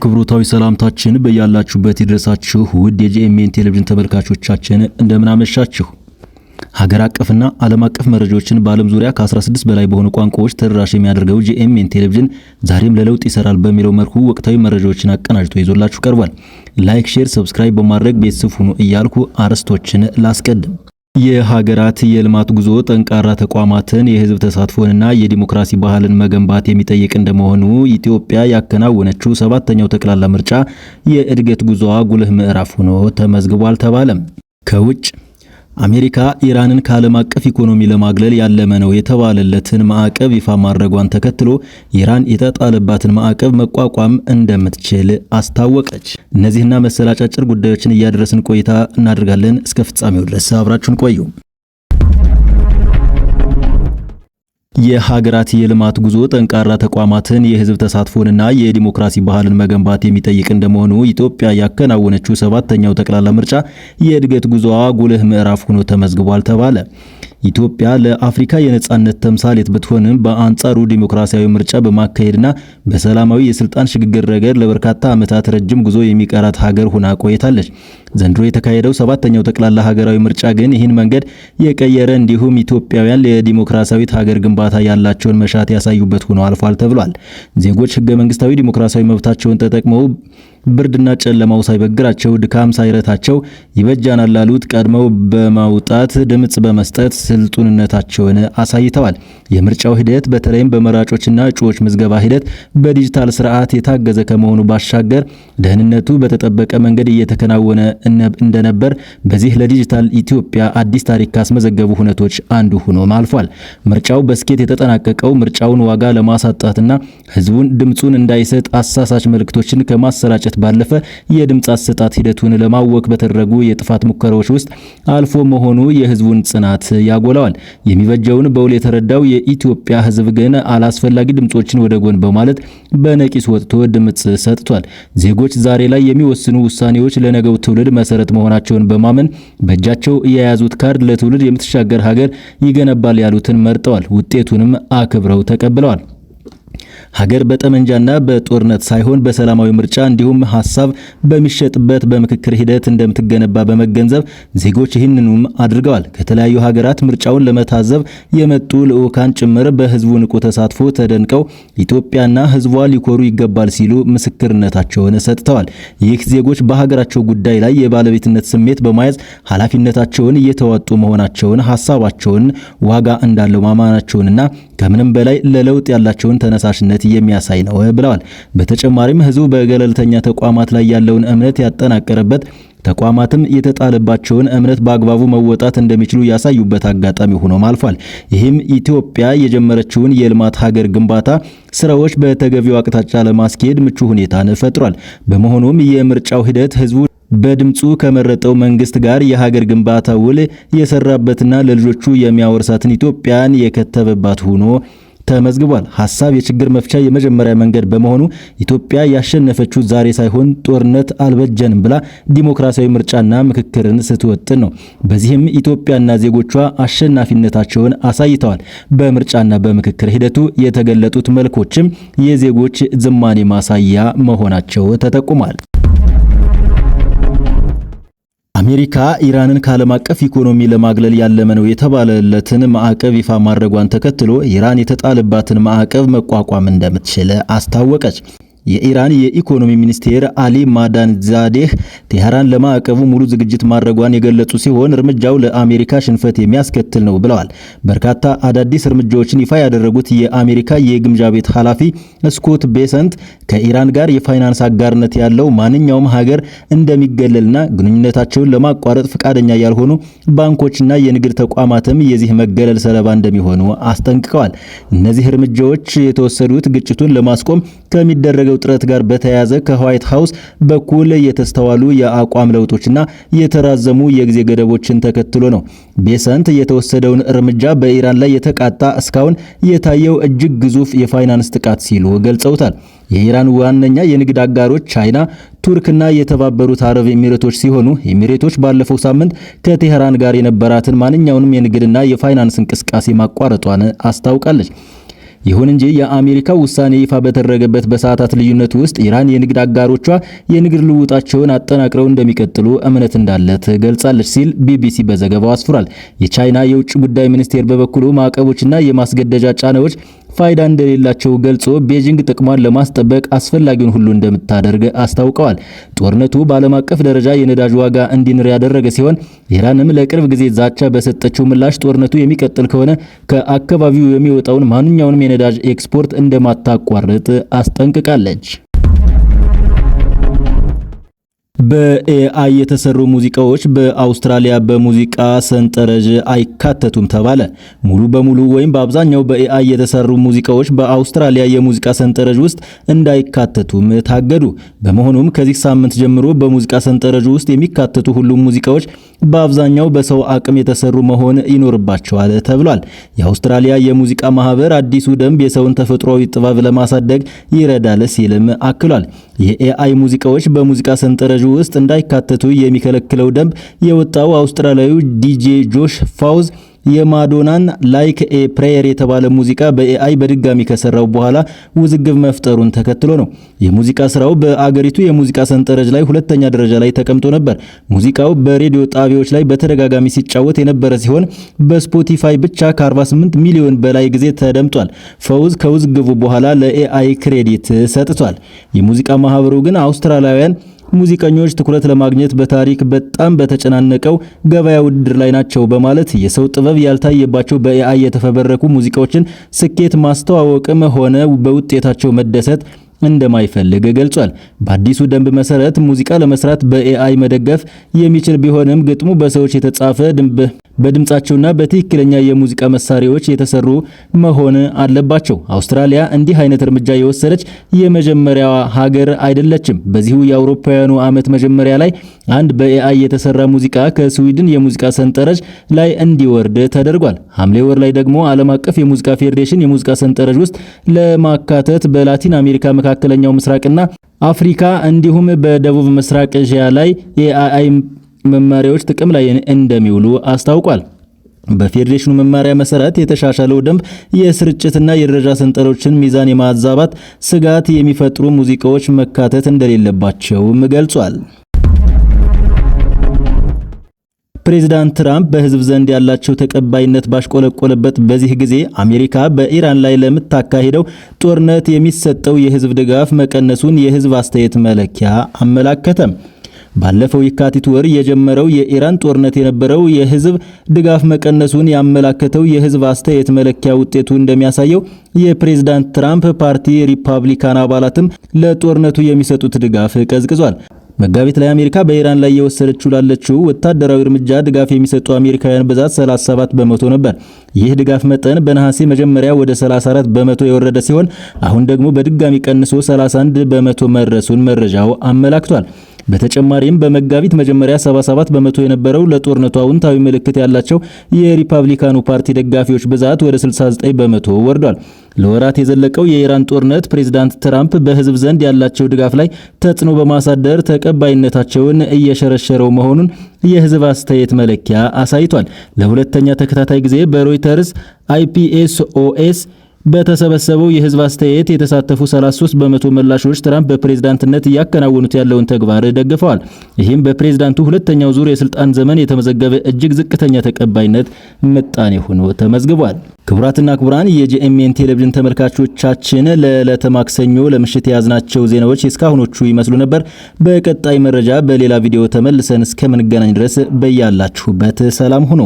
አክብሮታዊ ሰላምታችን በያላችሁበት ይድረሳችሁ ውድ የጂኤምኤን ቴሌቪዥን ተመልካቾቻችን እንደምን አመሻችሁ። ሀገር አቀፍና ዓለም አቀፍ መረጃዎችን በዓለም ዙሪያ ከ16 በላይ በሆኑ ቋንቋዎች ተደራሽ የሚያደርገው ጂኤምኤን ቴሌቪዥን ዛሬም ለለውጥ ይሰራል በሚለው መርሁ ወቅታዊ መረጃዎችን አቀናጅቶ ይዞላችሁ ቀርቧል። ላይክ፣ ሼር፣ ሰብስክራይብ በማድረግ ቤተሰብ ሁኑ እያልኩ አርዕስቶችን ላስቀድም። የሀገራት የልማት ጉዞ ጠንካራ ተቋማትን የህዝብ ተሳትፎንና የዲሞክራሲ ባህልን መገንባት የሚጠይቅ እንደመሆኑ ኢትዮጵያ ያከናወነችው ሰባተኛው ጠቅላላ ምርጫ የእድገት ጉዞዋ ጉልህ ምዕራፍ ሆኖ ተመዝግቧል ተባለም። ከውጭ አሜሪካ ኢራንን ከዓለም አቀፍ ኢኮኖሚ ለማግለል ያለመ ነው የተባለለትን ማዕቀብ ይፋ ማድረጓን ተከትሎ ኢራን የተጣለባትን ማዕቀብ መቋቋም እንደምትችል አስታወቀች። እነዚህና መሰል አጫጭር ጉዳዮችን እያደረስን ቆይታ እናደርጋለን። እስከ ፍጻሜው ድረስ አብራችሁን ቆዩ። የሀገራት የልማት ጉዞ ጠንካራ ተቋማትን የህዝብ ተሳትፎንና የዲሞክራሲ ባህልን መገንባት የሚጠይቅ እንደመሆኑ ኢትዮጵያ ያከናወነችው ሰባተኛው ጠቅላላ ምርጫ የእድገት ጉዞዋ ጉልህ ምዕራፍ ሆኖ ተመዝግቧል ተባለ። ኢትዮጵያ ለአፍሪካ የነጻነት ተምሳሌት ብትሆንም በአንጻሩ ዲሞክራሲያዊ ምርጫ በማካሄድና በሰላማዊ የስልጣን ሽግግር ረገድ ለበርካታ ዓመታት ረጅም ጉዞ የሚቀራት ሀገር ሆና ቆይታለች። ዘንድሮ የተካሄደው ሰባተኛው ጠቅላላ ሀገራዊ ምርጫ ግን ይህን መንገድ የቀየረ እንዲሁም ኢትዮጵያውያን ለዲሞክራሲያዊት ሀገር ግንባታ ያላቸውን መሻት ያሳዩበት ሆኖ አልፏል ተብሏል። ዜጎች ህገ መንግስታዊ ዲሞክራሲያዊ መብታቸውን ተጠቅመው ብርድና ጨለማው ሳይበግራቸው ድካም ሳይረታቸው ይበጃናል ላሉት ቀድመው በማውጣት ድምጽ በመስጠት ስልጡንነታቸውን አሳይተዋል። የምርጫው ሂደት በተለይም በመራጮችና እጩዎች ምዝገባ ሂደት በዲጂታል ስርዓት የታገዘ ከመሆኑ ባሻገር ደህንነቱ በተጠበቀ መንገድ እየተከናወነ እንደነበር በዚህ ለዲጂታል ኢትዮጵያ አዲስ ታሪክ ካስመዘገቡ ሁነቶች አንዱ ሆኖ አልፏል። ምርጫው በስኬት የተጠናቀቀው ምርጫውን ዋጋ ለማሳጣትና ህዝቡን ድምጹን እንዳይሰጥ አሳሳች መልእክቶችን ከማሰራጨት ባለፈ የድምጽ አሰጣጥ ሂደቱን ለማወክ በተደረጉ የጥፋት ሙከራዎች ውስጥ አልፎ መሆኑ የህዝቡን ጽናት ያጎላዋል። የሚበጀውን በውል የተረዳው የኢትዮጵያ ህዝብ ግን አላስፈላጊ ድምጾችን ወደ ጎን በማለት በነቂስ ወጥቶ ድምጽ ሰጥቷል። ዜጎች ዛሬ ላይ የሚወስኑ ውሳኔዎች ለነገው ትውልድ መሰረት መሆናቸውን በማመን በእጃቸው የያዙት ካርድ ለትውልድ የምትሻገር ሀገር ይገነባል ያሉትን መርጠዋል። ውጤቱንም አክብረው ተቀብለዋል። ሀገር በጠመንጃና በጦርነት ሳይሆን በሰላማዊ ምርጫ እንዲሁም ሐሳብ በሚሸጥበት በምክክር ሂደት እንደምትገነባ በመገንዘብ ዜጎች ይህንኑም አድርገዋል። ከተለያዩ ሀገራት ምርጫውን ለመታዘብ የመጡ ልዑካን ጭምር በህዝቡ ንቁ ተሳትፎ ተደንቀው ኢትዮጵያና ህዝቧ ሊኮሩ ይገባል ሲሉ ምስክርነታቸውን ሰጥተዋል። ይህ ዜጎች በሀገራቸው ጉዳይ ላይ የባለቤትነት ስሜት በመያዝ ኃላፊነታቸውን እየተወጡ መሆናቸውን፣ ሐሳባቸውን ዋጋ እንዳለው ማማናቸውንና ከምንም በላይ ለለውጥ ያላቸውን ተነሳሽነት የሚያሳይ ነው ብለዋል። በተጨማሪም ህዝቡ በገለልተኛ ተቋማት ላይ ያለውን እምነት ያጠናቀረበት ተቋማትም የተጣለባቸውን እምነት በአግባቡ መወጣት እንደሚችሉ ያሳዩበት አጋጣሚ ሆኖ አልፏል። ይህም ኢትዮጵያ የጀመረችውን የልማት ሀገር ግንባታ ስራዎች በተገቢው አቅጣጫ ለማስኬድ ምቹ ሁኔታን ፈጥሯል። በመሆኑም የምርጫው ሂደት ህዝቡ በድምጹ ከመረጠው መንግስት ጋር የሀገር ግንባታ ውል የሰራበትና ለልጆቹ የሚያወርሳትን ኢትዮጵያን የከተበባት ሆኖ ተመዝግቧል። ሐሳብ የችግር መፍቻ የመጀመሪያ መንገድ በመሆኑ ኢትዮጵያ ያሸነፈችው ዛሬ ሳይሆን ጦርነት አልበጀንም ብላ ዲሞክራሲያዊ ምርጫና ምክክርን ስትወጥን ነው። በዚህም ኢትዮጵያና ዜጎቿ አሸናፊነታቸውን አሳይተዋል። በምርጫና በምክክር ሂደቱ የተገለጡት መልኮችም የዜጎች ዝማኔ ማሳያ መሆናቸው ተጠቁሟል። አሜሪካ ኢራንን ከዓለም አቀፍ ኢኮኖሚ ለማግለል ያለመ ነው የተባለለትን ማዕቀብ ይፋ ማድረጓን ተከትሎ ኢራን የተጣለባትን ማዕቀብ መቋቋም እንደምትችል አስታወቀች። የኢራን የኢኮኖሚ ሚኒስቴር አሊ ማዳንዛዴህ ቴህራን ለማዕቀቡ ሙሉ ዝግጅት ማድረጓን የገለጹ ሲሆን እርምጃው ለአሜሪካ ሽንፈት የሚያስከትል ነው ብለዋል። በርካታ አዳዲስ እርምጃዎችን ይፋ ያደረጉት የአሜሪካ የግምጃ ቤት ኃላፊ ስኮት ቤሰንት ከኢራን ጋር የፋይናንስ አጋርነት ያለው ማንኛውም ሀገር እንደሚገለልና ግንኙነታቸውን ለማቋረጥ ፈቃደኛ ያልሆኑ ባንኮችና የንግድ ተቋማትም የዚህ መገለል ሰለባ እንደሚሆኑ አስጠንቅቀዋል። እነዚህ እርምጃዎች የተወሰዱት ግጭቱን ለማስቆም ከሚደረገው ጥረት ጋር በተያያዘ ከዋይት ሃውስ በኩል የተስተዋሉ የአቋም ለውጦችና የተራዘሙ የጊዜ ገደቦችን ተከትሎ ነው። ቤሰንት የተወሰደውን እርምጃ በኢራን ላይ የተቃጣ እስካሁን የታየው እጅግ ግዙፍ የፋይናንስ ጥቃት ሲሉ ገልጸውታል። የኢራን ዋነኛ የንግድ አጋሮች ቻይና፣ ቱርክና የተባበሩት አረብ ኤሚሬቶች ሲሆኑ ኤሚሬቶች ባለፈው ሳምንት ከቴህራን ጋር የነበራትን ማንኛውንም የንግድና የፋይናንስ እንቅስቃሴ ማቋረጧን አስታውቃለች። ይሁን እንጂ የአሜሪካው ውሳኔ ይፋ በተደረገበት በሰዓታት ልዩነት ውስጥ ኢራን የንግድ አጋሮቿ የንግድ ልውውጣቸውን አጠናክረው እንደሚቀጥሉ እምነት እንዳላት ገልጻለች ሲል ቢቢሲ በዘገባው አስፍሯል። የቻይና የውጭ ጉዳይ ሚኒስቴር በበኩሉ ማዕቀቦችና የማስገደጃ ጫናዎች ፋይዳ እንደሌላቸው ገልጾ ቤጂንግ ጥቅሟን ለማስጠበቅ አስፈላጊውን ሁሉ እንደምታደርግ አስታውቀዋል። ጦርነቱ በዓለም አቀፍ ደረጃ የነዳጅ ዋጋ እንዲንር ያደረገ ሲሆን ኢራንም ለቅርብ ጊዜ ዛቻ በሰጠችው ምላሽ ጦርነቱ የሚቀጥል ከሆነ ከአካባቢው የሚወጣውን ማንኛውንም የነዳጅ ኤክስፖርት እንደማታቋርጥ አስጠንቅቃለች። በኤአይ የተሰሩ ሙዚቃዎች በአውስትራሊያ በሙዚቃ ሰንጠረዥ አይካተቱም ተባለ። ሙሉ በሙሉ ወይም በአብዛኛው በኤአይ የተሰሩ ሙዚቃዎች በአውስትራሊያ የሙዚቃ ሰንጠረዥ ውስጥ እንዳይካተቱም ታገዱ። በመሆኑም ከዚህ ሳምንት ጀምሮ በሙዚቃ ሰንጠረዥ ውስጥ የሚካተቱ ሁሉም ሙዚቃዎች በአብዛኛው በሰው አቅም የተሰሩ መሆን ይኖርባቸዋል ተብሏል። የአውስትራሊያ የሙዚቃ ማህበር አዲሱ ደንብ የሰውን ተፈጥሯዊ ጥበብ ለማሳደግ ይረዳል ሲልም አክሏል። የኤአይ ሙዚቃዎች በሙዚቃ ሰንጠረዥ ውስጥ እንዳይካተቱ የሚከለክለው ደንብ የወጣው አውስትራሊያዊው ዲጄ ጆሽ ፋውዝ የማዶናን ላይክ ኤ ፕሬየር የተባለ ሙዚቃ በኤአይ በድጋሚ ከሰራው በኋላ ውዝግብ መፍጠሩን ተከትሎ ነው። የሙዚቃ ስራው በአገሪቱ የሙዚቃ ሰንጠረዥ ላይ ሁለተኛ ደረጃ ላይ ተቀምጦ ነበር። ሙዚቃው በሬዲዮ ጣቢያዎች ላይ በተደጋጋሚ ሲጫወት የነበረ ሲሆን በስፖቲፋይ ብቻ ከ48 ሚሊዮን በላይ ጊዜ ተደምጧል። ፈውዝ ከውዝግቡ በኋላ ለኤአይ ክሬዲት ሰጥቷል። የሙዚቃ ማህበሩ ግን አውስትራሊያውያን ሙዚቀኞች ትኩረት ለማግኘት በታሪክ በጣም በተጨናነቀው ገበያ ውድድር ላይ ናቸው በማለት የሰው ጥበብ ያልታየባቸው በኤአይ የተፈበረኩ ሙዚቃዎችን ስኬት ማስተዋወቅም ሆነ በውጤታቸው መደሰት እንደማይፈልግ ገልጿል። በአዲሱ ደንብ መሰረት ሙዚቃ ለመስራት በኤአይ መደገፍ የሚችል ቢሆንም ግጥሙ በሰዎች የተጻፈ በድምጻቸውና በትክክለኛ የሙዚቃ መሳሪያዎች የተሰሩ መሆን አለባቸው። አውስትራሊያ እንዲህ አይነት እርምጃ የወሰደች የመጀመሪያዋ ሀገር አይደለችም። በዚሁ የአውሮፓውያኑ ዓመት መጀመሪያ ላይ አንድ በኤአይ የተሰራ ሙዚቃ ከስዊድን የሙዚቃ ሰንጠረዥ ላይ እንዲወርድ ተደርጓል። ሐምሌ ወር ላይ ደግሞ ዓለም አቀፍ የሙዚቃ ፌዴሬሽን የሙዚቃ ሰንጠረዥ ውስጥ ለማካተት በላቲን አሜሪካ፣ መካከለኛው ምስራቅና አፍሪካ እንዲሁም በደቡብ ምስራቅ ኤዥያ ላይ የኤአይ መመሪያዎች ጥቅም ላይ እንደሚውሉ አስታውቋል። በፌዴሬሽኑ መመሪያ መሰረት የተሻሻለው ደንብ የስርጭትና የደረጃ ሰንጠረዦችን ሚዛን የማዛባት ስጋት የሚፈጥሩ ሙዚቃዎች መካተት እንደሌለባቸውም ገልጿል። ፕሬዚዳንት ትራምፕ በህዝብ ዘንድ ያላቸው ተቀባይነት ባሽቆለቆለበት በዚህ ጊዜ አሜሪካ በኢራን ላይ ለምታካሂደው ጦርነት የሚሰጠው የህዝብ ድጋፍ መቀነሱን የህዝብ አስተያየት መለኪያ አመላከተም። ባለፈው የካቲት ወር የጀመረው የኢራን ጦርነት የነበረው የህዝብ ድጋፍ መቀነሱን ያመላከተው የህዝብ አስተያየት መለኪያ ውጤቱ እንደሚያሳየው የፕሬዝዳንት ትራምፕ ፓርቲ ሪፐብሊካን አባላትም ለጦርነቱ የሚሰጡት ድጋፍ ቀዝቅዟል። መጋቢት ላይ አሜሪካ በኢራን ላይ የወሰደችው ላለችው ወታደራዊ እርምጃ ድጋፍ የሚሰጡ አሜሪካውያን ብዛት 37 በመቶ ነበር። ይህ ድጋፍ መጠን በነሐሴ መጀመሪያ ወደ 34 በመቶ የወረደ ሲሆን አሁን ደግሞ በድጋሚ ቀንሶ 31 በመቶ መድረሱን መረጃው አመላክቷል። በተጨማሪም በመጋቢት መጀመሪያ 77 በመቶ የነበረው ለጦርነቱ አዎንታዊ ምልክት ያላቸው የሪፐብሊካኑ ፓርቲ ደጋፊዎች ብዛት ወደ 69 በመቶ ወርዷል። ለወራት የዘለቀው የኢራን ጦርነት ፕሬዝዳንት ትራምፕ በህዝብ ዘንድ ያላቸው ድጋፍ ላይ ተጽዕኖ በማሳደር ተቀባይነታቸውን እየሸረሸረው መሆኑን የህዝብ አስተያየት መለኪያ አሳይቷል። ለሁለተኛ ተከታታይ ጊዜ በሮይተርስ IPSOS በተሰበሰበው የህዝብ አስተያየት የተሳተፉ 33 በመቶ ምላሾች ትራምፕ በፕሬዝዳንትነት እያከናወኑት ያለውን ተግባር ደግፈዋል። ይህም በፕሬዝዳንቱ ሁለተኛው ዙር የስልጣን ዘመን የተመዘገበ እጅግ ዝቅተኛ ተቀባይነት ምጣኔ ሆኖ ተመዝግቧል። ክቡራትና ክቡራን የጂኤምኤን ቴሌቪዥን ተመልካቾቻችን ለዕለተ ማክሰኞ ለምሽት የያዝናቸው ዜናዎች እስካሁኖቹ ይመስሉ ነበር። በቀጣይ መረጃ በሌላ ቪዲዮ ተመልሰን እስከምንገናኝ ድረስ በያላችሁበት ሰላም ሁኑ።